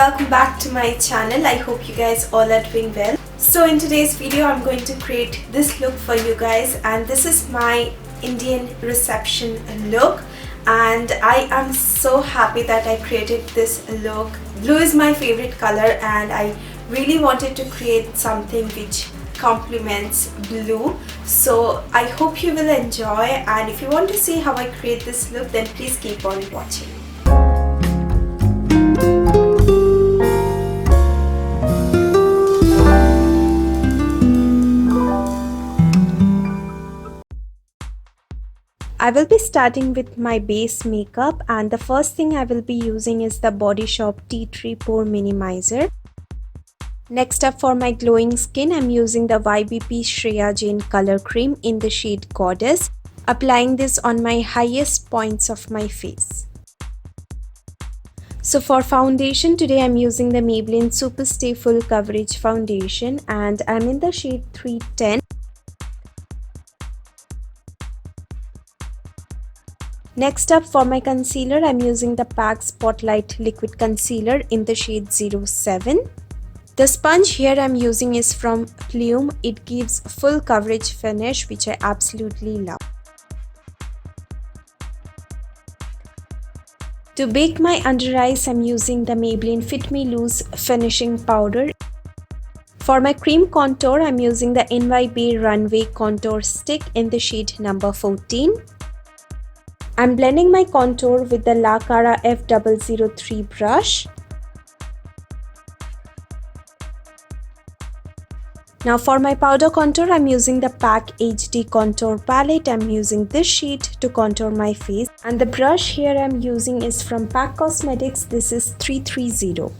welcome back to my channel. I hope you guys all are doing well. So in today's video I'm going to create this look for you guys, and this is my Indian reception look, and I am so happy that I created this look. Blue is my favorite color and I really wanted to create something which complements blue. So I hope you will enjoy, and if you want to see how I create this look, then please keep on watching. I will be starting with my base makeup, and the first thing I will be using is the Body Shop Tea Tree Pore Minimizer. Next up, for my glowing skin, I'm using the YBP Shreya Jain Color Cream in the shade Goddess, applying this on my highest points of my face. So for foundation, today I'm using the Maybelline Super Stay Full Coverage Foundation, and I'm in the shade 310. Next up, for my concealer, I'm using the PAC Spotlight Liquid Concealer in the shade 07. The sponge here I'm using is from Plume. It gives full coverage finish, which I absolutely love. To bake my under eyes, I'm using the Maybelline Fit Me Loose Finishing Powder. For my cream contour, I'm using the NY Bay Runway Contour Stick in the shade number 14. I'm blending my contour with the La Cara F003 brush. Now for my powder contour, I'm using the PAC HD Contour Palette. I'm using this shade to contour my face, and the brush here I'm using is from PAC Cosmetics. This is 330.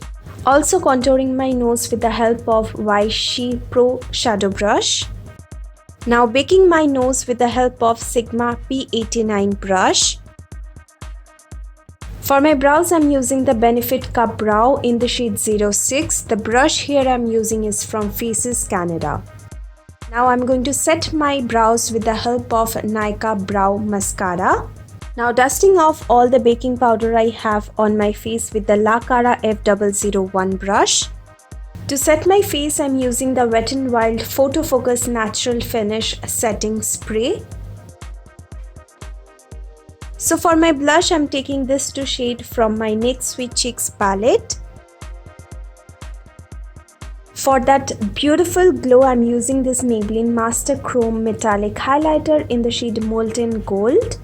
Also contouring my nose with the help of Vichy Pro Shadow Brush. Now baking my nose with the help of Sigma P89 brush. For my brows, I'm using the Benefit Cup Brow in the shade 06. The brush here I'm using is from Faces Canada. Now I'm going to set my brows with the help of Nykaa Brow Mascara. Now dusting off all the baking powder I have on my face with the La Cara F001 brush. To set my face, I'm using the Wet n Wild Photo Focus Natural Finish Setting Spray. So for my blush, I'm taking this to shade from my NYX Sweet Cheeks palette. For that beautiful glow, I'm using this Maybelline Master Chrome Metallic Highlighter in the shade Molten Gold.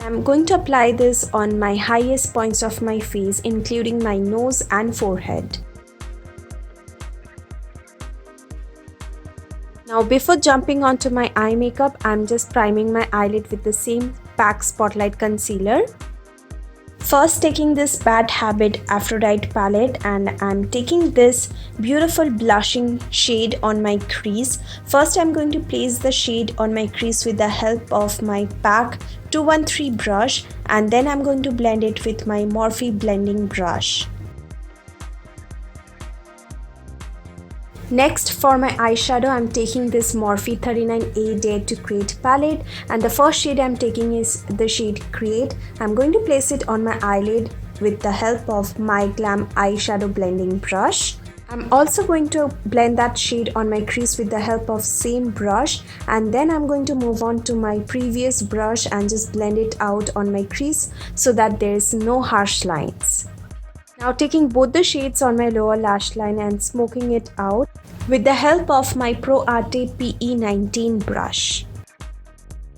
I'm going to apply this on my highest points of my face, including my nose and forehead. Now before jumping onto my eye makeup, I'm just priming my eyelid with the same PAC Spotlight Concealer. First taking this Bad Habit Aphrodite palette, and I'm taking this beautiful blushing shade on my crease. First I'm going to place the shade on my crease with the help of my PAC 213 brush, and then I'm going to blend it with my Morphe blending brush. Next, for my eyeshadow, I'm taking this Morphe 39A Dare to Create palette, and the first shade I'm taking is the shade Create. I'm going to place it on my eyelid with the help of my Glam eyeshadow blending brush. I'm also going to blend that shade on my crease with the help of same brush, and then I'm going to move on to my previous brush and just blend it out on my crease so that there is no harsh lines. Now taking both the shades on my lower lash line and smoking it out with the help of my Pro Arte PE19 brush.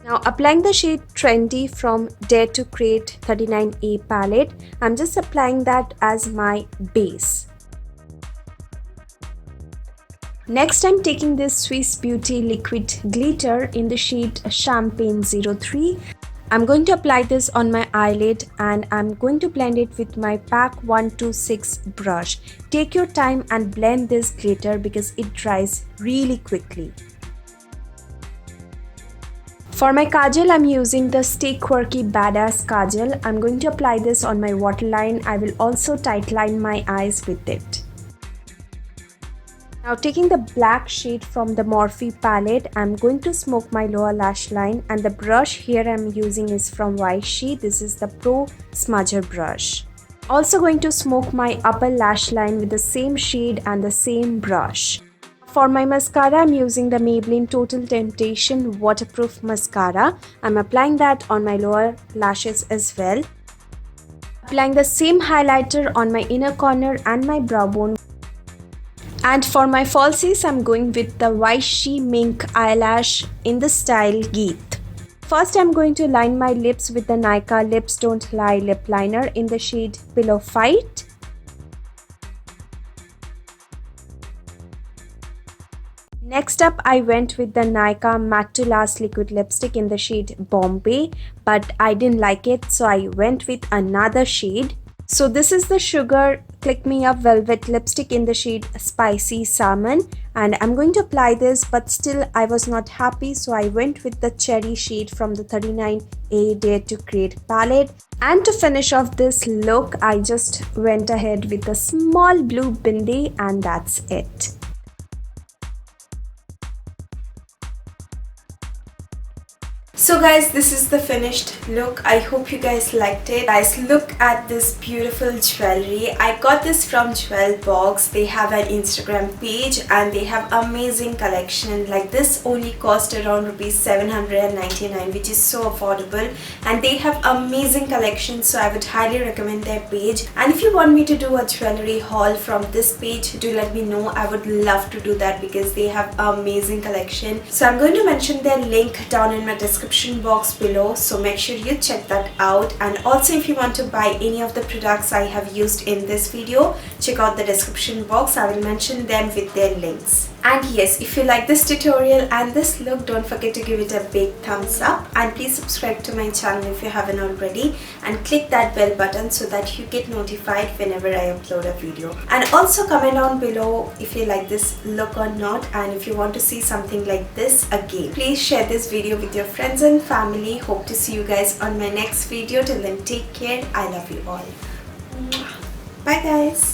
Now applying the shade Trendy from Dare to Create 39A palette, I'm just applying that as my base. Next, I'm taking this Swiss Beauty Liquid Glitter in the shade Champagne 03. I'm going to apply this on my eyelid, and I'm going to blend it with my PAC 126 brush. Take your time and blend this glitter because it dries really quickly. For my kajal, I'm using the Stay Quirky Badass Kajal. I'm going to apply this on my waterline. I will also tightline my eyes with it. Now taking the black shade from the Morphe palette, I'm going to smoke my lower lash line, and the brush here I'm using is from Vichy. This is the Pro Smudger brush. Also going to smoke my upper lash line with the same shade and the same brush. For my mascara, I'm using the Maybelline Total Temptation Waterproof Mascara. I'm applying that on my lower lashes as well. Applying the same highlighter on my inner corner and my brow bone. And for my falsies, I'm going with the Weishi Mink eyelash in the style Geet. First, I'm going to line my lips with the Nykaa Lips Don't Lie lip liner in the shade Pillow Fight. Next up, I went with the Nykaa Matte to Last liquid lipstick in the shade Bombay, but I didn't like it, so I went with another shade. So this is the Sugar Click Me Up Velvet lipstick in the shade Spicy Salmon, and I'm going to apply this, but still I was not happy, so I went with the cherry shade from the 39A Dare to Create palette. And to finish off this look, I just went ahead with a small blue bindi, and that's it. So guys, this is the finished look. I hope you guys liked it. Guys, look at this beautiful jewelry. I got this from Jewell Box. They have an Instagram page and they have amazing collection. Like this only cost around rupees 799, which is so affordable, and they have amazing collection, so I would highly recommend their page. And if you want me to do a jewelry haul from this page, do let me know. I would love to do that because they have amazing collection. So I'm going to mention their link down in my description box below, so make sure you check that out. And also, if you want to buy any of the products I have used in this video, check out the description box. I will mention them with their links. And yes, if you like this tutorial and this look, don't forget to give it a big thumbs up, and please subscribe to my channel if you haven't already, and click that bell button so that you get notified whenever I upload a video. And also comment down below if you like this look or not, and if you want to see something like this again. Please share this video with your friends and family. Hope to see you guys on my next video. Till then, take care. I love you all. Bye guys.